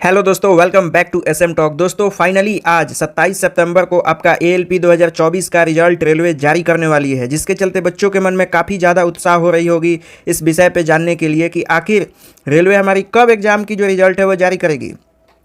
Hello दोस्तों, welcome back to SM talk. दोस्तों finally आज 27 सितंबर को आपका एएलपी 2024 का रिजल्ट रेलवे जारी करने वाली है, जिसके चलते बच्चों के मन में काफ़ी ज़्यादा उत्साह हो रही होगी इस विषय पे जानने के लिए कि आखिर रेलवे हमारी कब एग्ज़ाम की जो रिजल्ट है वो जारी करेगी।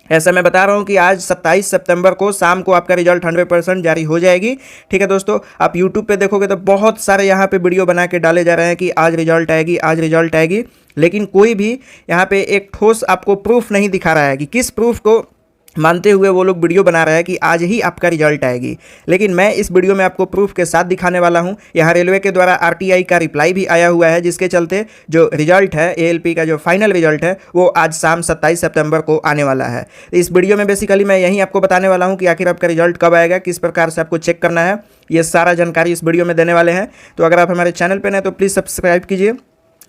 ऐसा मैं बता रहा हूँ कि आज 27 सितंबर को शाम को आपका रिजल्ट 100% जारी हो जाएगी। ठीक है दोस्तों, आप यूट्यूब पे देखोगे तो बहुत सारे यहाँ पे वीडियो बना के डाले जा रहे हैं कि आज रिजल्ट आएगी, आज रिजल्ट आएगी, लेकिन कोई भी यहाँ पे एक ठोस आपको प्रूफ नहीं दिखा रहा है कि किस प्रूफ को मानते हुए वो लोग वीडियो बना रहे हैं कि आज ही आपका रिजल्ट आएगी। लेकिन मैं इस वीडियो में आपको प्रूफ के साथ दिखाने वाला हूं। यहाँ रेलवे के द्वारा आरटीआई का रिप्लाई भी आया हुआ है, जिसके चलते जो रिजल्ट है एएलपी का जो फाइनल रिजल्ट है वो आज शाम 27 सितंबर को आने वाला है। तो इस वीडियो में बेसिकली मैं यही आपको बताने वाला हूँ कि आखिर आपका रिजल्ट कब आएगा, किस प्रकार से आपको चेक करना है, ये सारा जानकारी इस वीडियो में देने वाले हैं। तो अगर आप हमारे चैनल पर नए तो प्लीज़ सब्सक्राइब कीजिए,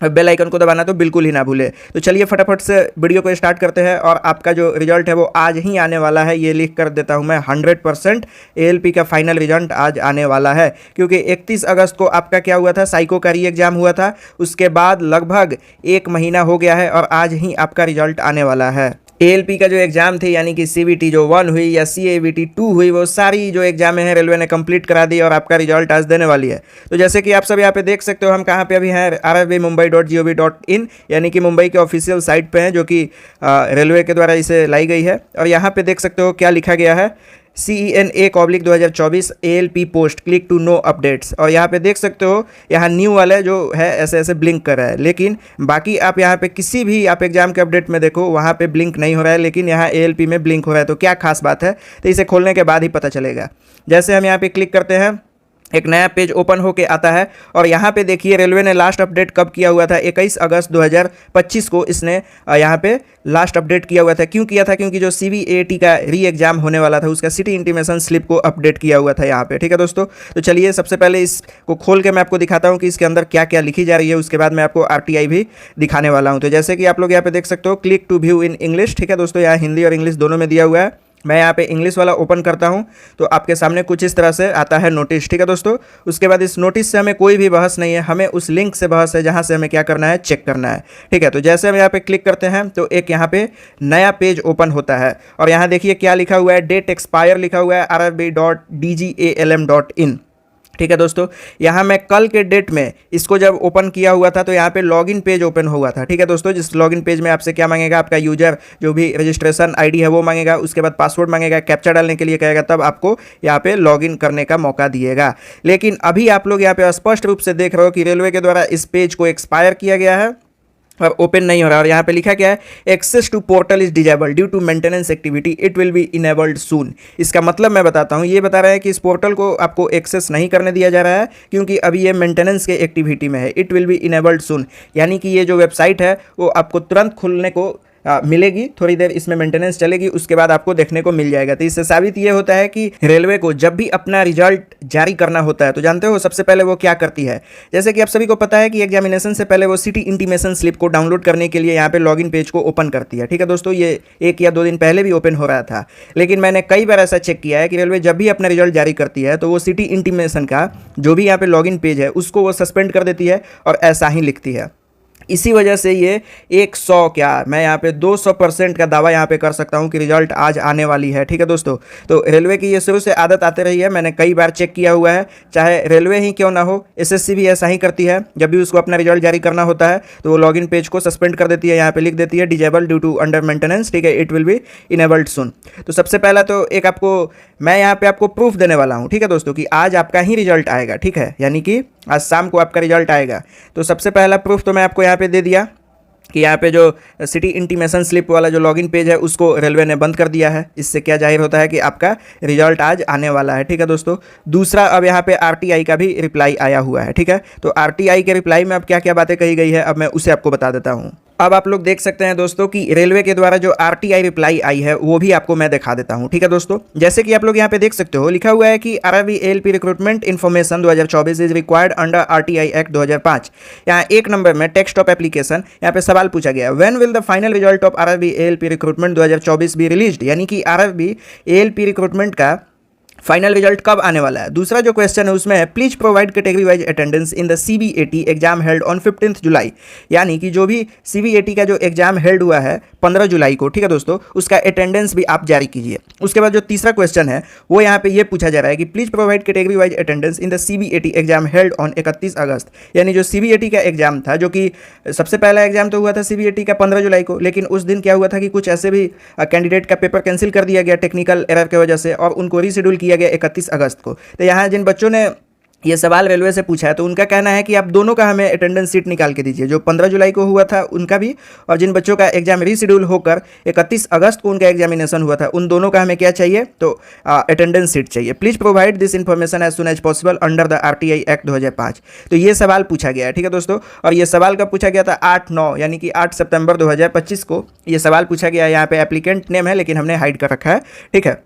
बेल आइकन को दबाना तो बिल्कुल ही ना भूले। तो चलिए फटाफट से वीडियो को स्टार्ट करते हैं। और आपका जो रिजल्ट है वो आज ही आने वाला है, ये लिख कर देता हूं मैं। 100% एएलपी का फाइनल रिजल्ट आज आने वाला है, क्योंकि 31 अगस्त को आपका क्या हुआ था, साइको का री एग्जाम हुआ था। उसके बाद लगभग 1 महीना हो गया है और आज ही आपका रिजल्ट आने वाला है। एएलपी का जो एग्ज़ाम थे यानी कि सीवीटी जो 1 हुई या सीएवीटी 2 हुई, वो सारी जो एग्जामें हैं रेलवे ने कंप्लीट करा दी और आपका रिजल्ट आज देने वाली है। तो जैसे कि आप सब यहाँ पे देख सकते हो, हम कहाँ पे अभी हैं, rfbmumbai.gov.in यानी कि मुंबई के ऑफिशियल साइट पे हैं, जो कि रेलवे के द्वारा इसे लाई गई है। और यहाँ पे देख सकते हो क्या लिखा गया है, CENA/2024 ALP post click to know updates. और यहाँ पे देख सकते हो, यहाँ न्यू वाला जो है ऐसे ऐसे ब्लिंक कर रहा है, लेकिन बाकी आप यहाँ पे किसी भी आप एग्जाम के अपडेट में देखो वहाँ पे ब्लिंक नहीं हो रहा है, लेकिन यहाँ ALP में ब्लिंक हो रहा है। तो क्या खास बात है, तो इसे खोलने के बाद ही पता चलेगा। जैसे हम यहाँ पे क्लिक करते हैं, एक नया पेज ओपन होके आता है और यहाँ पे देखिए रेलवे ने लास्ट अपडेट कब किया हुआ था, 21 अगस्त 2025 को इसने यहाँ पे लास्ट अपडेट किया हुआ था। क्यों किया था, क्योंकि जो CVAT का री एग्जाम होने वाला था उसका सिटी इंटीमेशन स्लिप को अपडेट किया हुआ था यहाँ पे। ठीक है दोस्तों, तो चलिए सबसे पहले इसको खोल के मैं आपको दिखाता हूँ कि इसके अंदर क्या क्या लिखी जा रही है। उसके बाद मैं आपको RTI भी दिखाने वाला हूँ। तो जैसे कि आप लोग यहाँ पे देख सकते हो, click to view in English. ठीक है दोस्तों, यहाँ हिंदी और इंग्लिश दोनों में दिया हुआ है। मैं यहाँ पे इंग्लिश वाला ओपन करता हूँ तो आपके सामने कुछ इस तरह से आता है नोटिस। ठीक है दोस्तों, उसके बाद इस नोटिस से हमें कोई भी बहस नहीं है, हमें उस लिंक से बहस है जहाँ से हमें क्या करना है, चेक करना है। ठीक है, तो जैसे हम यहाँ पे क्लिक करते हैं तो एक यहाँ पे नया पेज ओपन होता है और यहाँ देखिए क्या लिखा हुआ है, डेट एक्सपायर लिखा हुआ है rfb.dgalm.in। ठीक है दोस्तों, यहाँ मैं कल के डेट में इसको जब ओपन किया हुआ था तो यहाँ पे लॉगिन पेज ओपन हुआ था। ठीक है दोस्तों, जिस लॉगिन पेज में आपसे क्या मांगेगा, आपका यूजर जो भी रजिस्ट्रेशन आईडी है वो मांगेगा, उसके बाद पासवर्ड मांगेगा, कैप्चा डालने के लिए कहेगा, तब आपको यहाँ पे लॉगिन करने का मौका दिएगा। लेकिन अभी आप लोग यहाँ पे स्पष्ट रूप से देख रहे हो कि रेलवे के द्वारा इस पेज को एक्सपायर किया गया है और ओपन नहीं हो रहा है। और यहाँ पे लिखा क्या है, access to portal is disabled due to maintenance activity, it will be enabled soon. इसका मतलब मैं बताता हूँ, ये बता रहा है कि इस पोर्टल को आपको एक्सेस नहीं करने दिया जा रहा है क्योंकि अभी ये मेंटेनेंस के एक्टिविटी में है। इट विल बी इनेबल्ड सून यानी कि ये जो वेबसाइट है वो आपको तुरंत खुलने को मिलेगी, थोड़ी देर इसमें मेंटेनेंस चलेगी, उसके बाद आपको देखने को मिल जाएगा। तो इससे साबित ये होता है कि रेलवे को जब भी अपना रिजल्ट जारी करना होता है तो जानते हो सबसे पहले वो क्या करती है। जैसे कि आप सभी को पता है कि एग्जामिनेशन से पहले वो सिटी इंटीमेशन स्लिप को डाउनलोड करने के लिए यहाँ पे लॉगिन पेज को ओपन करती है। ठीक है दोस्तों, ये 1 या 2 दिन पहले भी ओपन हो रहा था, लेकिन मैंने कई बार ऐसा चेक किया है कि रेलवे जब भी अपना रिजल्ट जारी करती है तो वो सिटी इंटीमेशन का जो भी यहाँ पे लॉगिन पेज है उसको वो सस्पेंड कर देती है और ऐसा ही लिखती है। इसी वजह से ये 100 क्या मैं यहाँ पे 200% का दावा यहाँ पे कर सकता हूँ कि रिजल्ट आज आने वाली है। ठीक है दोस्तों, तो रेलवे की ये शुरू से आदत आते रही है, मैंने कई बार चेक किया हुआ है, चाहे रेलवे ही क्यों ना हो, एसएससी भी ऐसा ही करती है। जब भी उसको अपना रिजल्ट जारी करना होता है तो वो लॉगिन पेज को सस्पेंड कर देती है, यहाँ पे लिख देती है disable due to under maintenance. ठीक है, it will be enabled soon. तो सबसे पहला तो एक मैं यहाँ पे आपको प्रूफ देने वाला हूँ। ठीक है दोस्तों, कि आज आपका ही रिजल्ट आएगा। ठीक है, यानी कि आज शाम को आपका रिजल्ट आएगा। तो सबसे पहला प्रूफ तो मैं आपको यहाँ पे दे दिया कि यहाँ पे जो सिटी इंटीमेशन स्लिप वाला जो लॉगिन पेज है उसको रेलवे ने बंद कर दिया है। इससे क्या जाहिर होता है कि आपका रिजल्ट आज आने वाला है। ठीक है दोस्तों, दूसरा अब यहाँ पे RTI का भी रिप्लाई आया हुआ है। ठीक है, तो RTI के रिप्लाई में अब क्या क्या बातें कही गई है अब मैं उसे आपको बता देता हूँ। अब आप लोग देख सकते हैं दोस्तों कि रेलवे के द्वारा जो RTI रिप्लाई आई है वो भी आपको मैं दिखा देता हूं। ठीक है दोस्तों, जैसे कि आप लोग यहां पे देख सकते हो, लिखा हुआ है कि RRB ALP recruitment information 2024 is required under RTI act 2005। यहाँ 1 नंबर में टेक्स्ट ऑफ एप्लीकेशन यहाँ पे सवाल पूछा गया, when will the final result of RRB ALP recruitment 2024 be released, यानी कि RRB ALP रिक्रूटमेंट का फाइनल रिजल्ट कब आने वाला है। दूसरा जो क्वेश्चन है उसमें है please provide category wise attendance in the CBAT exam held on 15 जुलाई, यानी कि जो भी CBAT का जो एग्जाम हेल्ड हुआ है 15 जुलाई को, ठीक है दोस्तों, उसका अटेंडेंस भी आप जारी कीजिए। उसके बाद जो तीसरा क्वेश्चन है वो यहाँ पे ये पूछा जा रहा है कि please provide category wise attendance in the CBAT exam held on 31 अगस्त, यानी जो CBAT का एग्जाम था, जो कि सबसे पहला एग्जाम तो हुआ था CBAT का 15 जुलाई को, लेकिन उस दिन क्या हुआ था कि कुछ ऐसे भी कैंडिडेट का पेपर कैंसिल कर दिया गया टेक्निकल एरर की वजह से, और उनको रीशेड्यूल किया गया 31 अगस्त को। तो यहाँ जिन बच्चों ने ये सवाल रेलवे से पूछा है तो उनका कहना है कि आप दोनों का हमें अटेंडेंस शीट निकाल के दीजिए, जो 15 जुलाई को हुआ था उनका भी, और जिन बच्चों का एग्जाम रीशेड्यूल होकर 31 अगस्त को उनका एग्जामिनेशन हुआ था उन दोनों का हमें क्या चाहिए, तो अटेंडेंस शीट चाहिए। Please provide this information as soon as possible under the RTI act 2005। तो ये सवाल पूछा गया है, ठीक है दोस्तों, और ये सवाल कब पूछा गया था, 8/9 यानी कि 8 सितंबर 2025 को ये सवाल पूछा गया है। यहाँ पे एप्लीकेंट नेम है लेकिन हमने हाइड कर रखा है, ठीक है।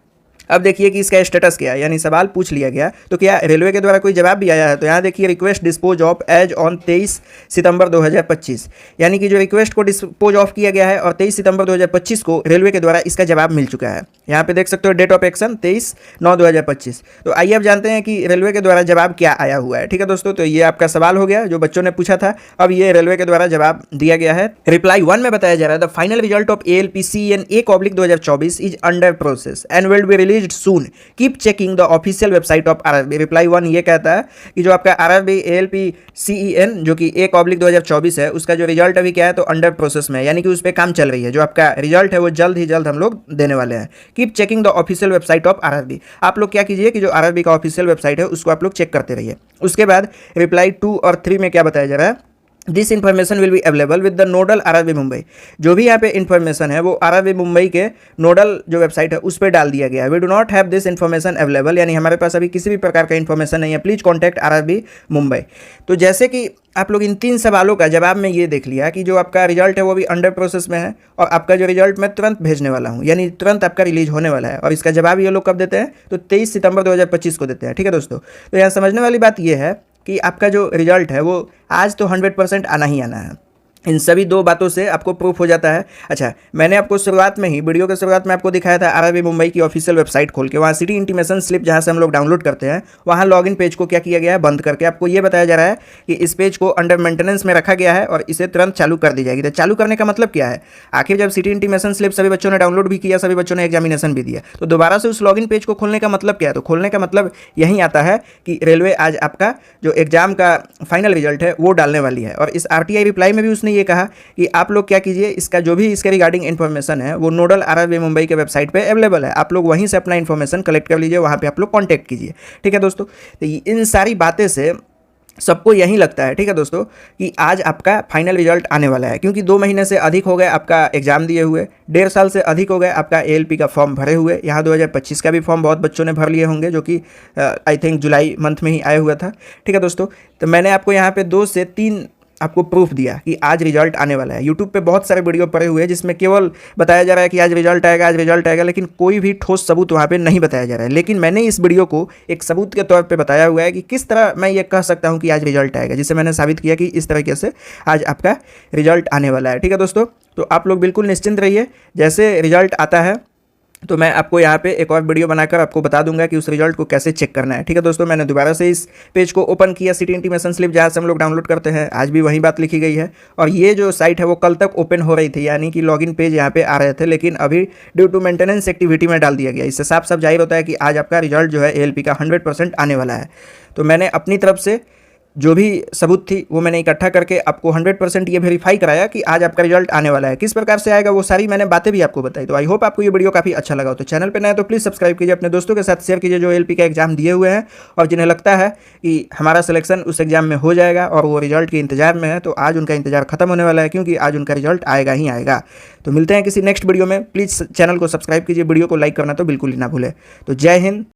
अब देखिए कि इसका स्टेटस क्या है, यानी सवाल पूछ लिया गया तो क्या रेलवे के द्वारा कोई जवाब भी आया है। तो यहाँ देखिए request dispose of as on 23 सितंबर 2025, यानी कि जो रिक्वेस्ट को डिस्पोज ऑफ किया गया है और 23 सितंबर 2025 को रेलवे के द्वारा इसका जवाब मिल चुका है। यहाँ पे देख सकते हो डेट ऑफ एक्शन 23/9/2025। तो आइए अब जानते हैं कि रेलवे के द्वारा जवाब क्या आया हुआ है, ठीक है दोस्तों। तो ये आपका सवाल हो गया जो बच्चों ने पूछा था, अब ये रेलवे के द्वारा जवाब दिया गया है। रिप्लाई 1 में बताया जा रहा है the final result of ALP CEN A/2024 is under process and will be released soon, keep checking the official website of RRB। Reply 1 ये कहता है कि जो आपका RRB ALP CEN जो कि A/2024 है उसका जो रिजल्ट अभी क्या है, तो अंडर प्रोसेस में, यानी कि उस पर काम चल रही है। जो आपका रिजल्ट है वो जल्द ही जल्द हम लोग देने वाले हैं। Keep checking the official website of RRB। आप लोग क्या कीजिए कि जो RRB का ऑफिशियल वेबसाइट है उसको आप लोग चेक करते रहिए। उसके बाद रिप्लाई 2 और 3 में क्या बताया जा रहा है, this information will be available with the nodal RRB Mumbai. जो भी यहाँ पे इन्फॉर्मेशन है वो RRB मुंबई के नोडल जो वेबसाइट है उस पर डाल दिया गया है। We do not have this information available, यानी हमारे पास अभी किसी भी प्रकार का इन्फॉर्मेशन नहीं है। Please contact RRB Mumbai. तो जैसे कि आप लोग इन 3 सवालों का जवाब में ये देख लिया कि जो आपका रिजल्ट है वो भी अंडर प्रोसेस में है, और आपका जो रिजल्ट मैं तुरंत भेजने वाला हूँ, यानी तुरंत आपका रिलीज होने वाला है। और इसका जवाब ये लोग कब देते हैं, तो 23 सितंबर 2025 को देते हैं, ठीक है दोस्तों। तो यहाँ समझने वाली बात ये है कि आपका जो रिजल्ट है वो आज तो 100% आना ही आना है। इन सभी 2 बातों से आपको प्रूफ हो जाता है। अच्छा, मैंने आपको शुरुआत में ही वीडियो के शुरुआत में आपको दिखाया था RRB मुंबई की ऑफिशियल वेबसाइट खोल के, वहाँ सिटी इंटीमेशन स्लिप जहाँ से हम लोग डाउनलोड करते हैं, वहाँ लॉगिन पेज को क्या किया गया है, बंद करके आपको ये बताया जा रहा है कि इस पेज को अंडर मेंटेनेंस में रखा गया है और इसे तुरंत चालू कर दी जाएगी। तो चालू करने का मतलब क्या है, आखिर जब सिटी इंटीमेशन स्लिप सभी बच्चों ने डाउनलोड भी किया, सभी बच्चों ने एग्जामिनेशन भी दिया, तो दोबारा से उस लॉगिन पेज को खोलने का मतलब क्या है, तो खोलने का मतलब यही आता है कि रेलवे आज आपका जो एग्जाम का फाइनल रिजल्ट है वो डालने वाली है। और इस RTI रिप्लाई में भी उसने ये कहा कि आप लोग क्या कीजिए, इसका जो भी इसके रिगार्डिंग इन्फॉर्मेशन है वो नोडल RRB मुंबई के वेबसाइट पे अवेलेबल है। आप लोग वहीं से अपना इन्फॉर्मेशन कलेक्ट कर लीजिए, वहाँ पे आप लोग कांटेक्ट कीजिए, ठीक है दोस्तों। तो इन सारी बातें से सबको यही लगता है, ठीक है दोस्तों, कि आज आपका फाइनल रिजल्ट आने वाला है, क्योंकि 2 महीने से अधिक हो गए आपका एग्जाम दिए हुए, 1.5 साल से अधिक हो गए आपका ALP का फॉर्म भरे हुए। यहाँ 2025 का भी फॉर्म बहुत बच्चों ने भर लिए होंगे, जो कि आई थिंक जुलाई मंथ में ही आया हुआ था, ठीक है दोस्तों। तो मैंने आपको यहाँ पे 2 से 3 आपको प्रूफ दिया कि आज रिजल्ट आने वाला है। यूट्यूब पे बहुत सारे वीडियो पड़े हुए हैं जिसमें केवल बताया जा रहा है कि आज रिजल्ट आएगा, आज रिजल्ट आएगा, लेकिन कोई भी ठोस सबूत वहाँ पे नहीं बताया जा रहा है। लेकिन मैंने इस वीडियो को एक सबूत के तौर पे बताया हुआ है कि किस तरह मैं ये कह सकता हूँ कि आज रिजल्ट आएगा, जिससे मैंने साबित किया कि इस तरीके से आज आपका रिजल्ट आने वाला है, ठीक है दोस्तों। तो आप लोग बिल्कुल निश्चिंत रहिए, जैसे रिजल्ट आता है तो मैं आपको यहाँ पे एक और वीडियो बनाकर आपको बता दूंगा कि उस रिजल्ट को कैसे चेक करना है, ठीक है दोस्तों। मैंने दोबारा से इस पेज को ओपन किया, सिटी इंटीमेशन स्लिप जहाँ से हम लोग डाउनलोड करते हैं, आज भी वही बात लिखी गई है। और ये जो साइट है वो कल तक ओपन हो रही थी, यानी कि लॉगिन पेज यहाँ पे आ रहे थे, लेकिन अभी ड्यू टू मेंटेनेंस एक्टिविटी में डाल दिया गया। इससे साफ साफ जाहिर होता है कि आज आपका रिजल्ट जो है ALP का 100% आने वाला है। तो मैंने अपनी तरफ से जो भी सबूत थी वो मैंने इकट्ठा करके आपको 100% ये वेरीफाई कराया कि आज आपका रिजल्ट आने वाला है। किस प्रकार से आएगा वो सारी मैंने बातें भी आपको बताई। तो आई होप आपको ये वीडियो काफ़ी अच्छा लगा हो। तो चैनल पे नए तो प्लीज़ सब्सक्राइब कीजिए, अपने दोस्तों के साथ शेयर कीजिए जो ALP का एग्जाम दिए हुए हैं और जिन्हें लगता है कि हमारा सिलेक्शन उस एग्जाम में हो जाएगा और वो रिजल्ट के इंतजार में है, तो आज उनका इंतजार खत्म होने वाला है, क्योंकि आज उनका रिजल्ट आएगा ही आएगा। तो मिलते हैं किसी नेक्स्ट वीडियो में। प्लीज़ चैनल को सब्सक्राइब कीजिए, वीडियो को लाइक करना तो बिल्कुल ही ना भूलें। तो जय हिंद।